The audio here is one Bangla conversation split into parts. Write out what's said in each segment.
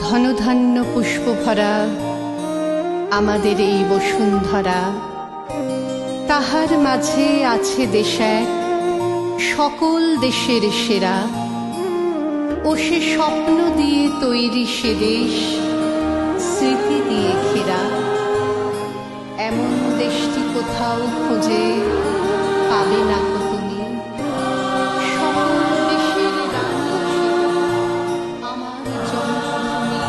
ধনধান্য পুষ্পভরা আমাদের এই বসুন্ধরা, তাহার মাঝে আছে দেশ এক সকল দেশের সেরা। ও সে স্বপ্ন দিয়ে তৈরি সে দেশ, স্মৃতি দিয়ে ঘেরা। এমন দেশটি কোথাও খুঁজে পাবে না কো তুমি। সকল দেশের রানী আমার জন্মভূমি।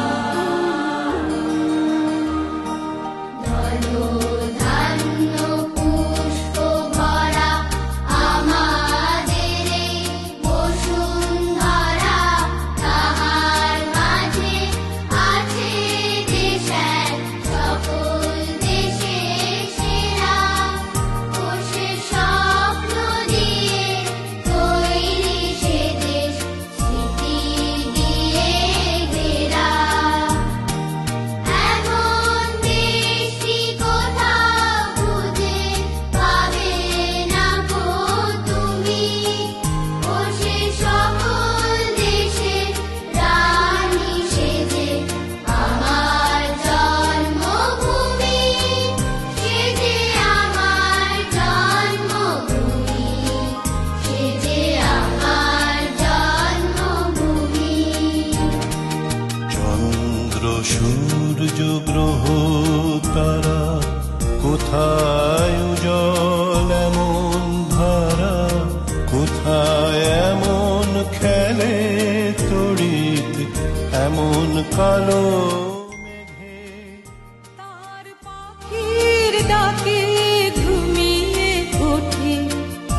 সূর্য গ্রহ তারা কোথায় উজ্জ্বল এমন ধারা, কোথায় এমন খেলে তড়িৎ এমন কালো মেঘে। তার পাখির ডাকে ঘুমিয়ে ওঠে,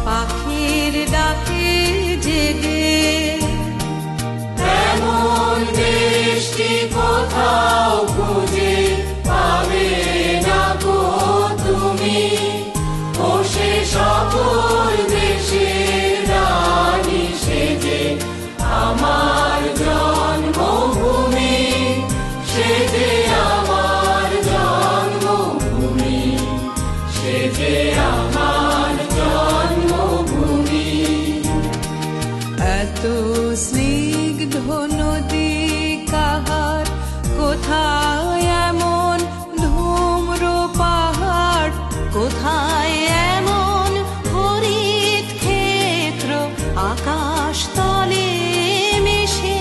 পাখির ডাকে জেগে। এমন দেশটি কোথাও খুঁজে পাবে না গো তুমি। ও সে সকল দেশের রানী সেজে আমার জন্মভূমি, সেজে আমার জন্মভূমি, সেজে আমার জন্মভূমি। এত স্নিগ্ধ নদী কাহার, কোথায় এমন ধূম্র পাহাড়, কোথায় এমন হরিত ক্ষেত্র আকাশ তলে মিশে।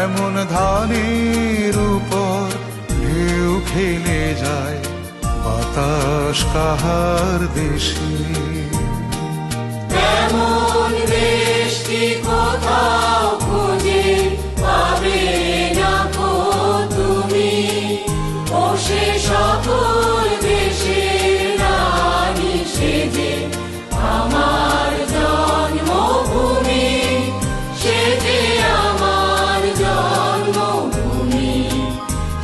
এমন ধানের উপর ঢেউ খেলে যায় বাতাস কাহার দেশে। এমন দেশটি কোথাও খুঁজে পাবে না গো তুমি। ও সে সকল দেশের রানী সেজে আমার জন্মভূমি, সেজে আমার জন্মভূমি,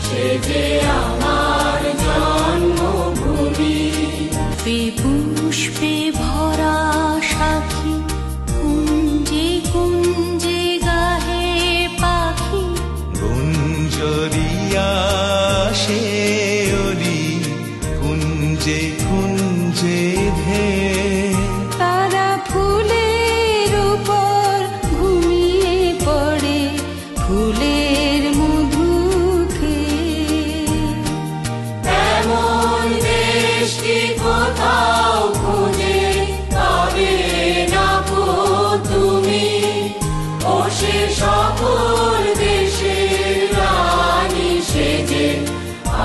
সেজে আমার জন্মভূমি। পুষ্পে ভরা সাথী, কুঞ্জে কুঞ্জে গাহে পাখি। গুঞ্জরিয়া সে অলি কুঞ্জে কুঞ্জে ধে। তারা ফুলের উপর ঘুমিয়ে পড়ে, ফুলের মধু খেয়ে। এমন দেশটি কোথাও খুঁজে পাবে না গো তুমি। ও সে সকল দেশের রানী সেজে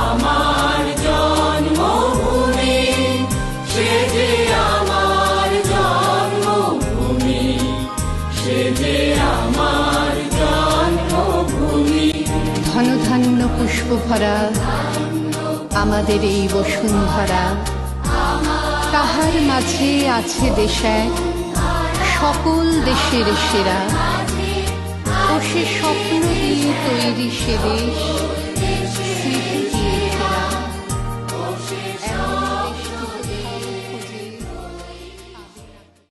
আমার জন্মভূমি, সেজে আমার জন্মভূমি, সেজে আমার জন্মভূমি। ধনধান্য পুষ্পভরা আমাদের এই বসুন্ধরা, তাহার মাঝে আছে দেশ এক সকল দেশের সেরা। ও সে স্বপ্ন দিয়ে তৈরি সে দেশ,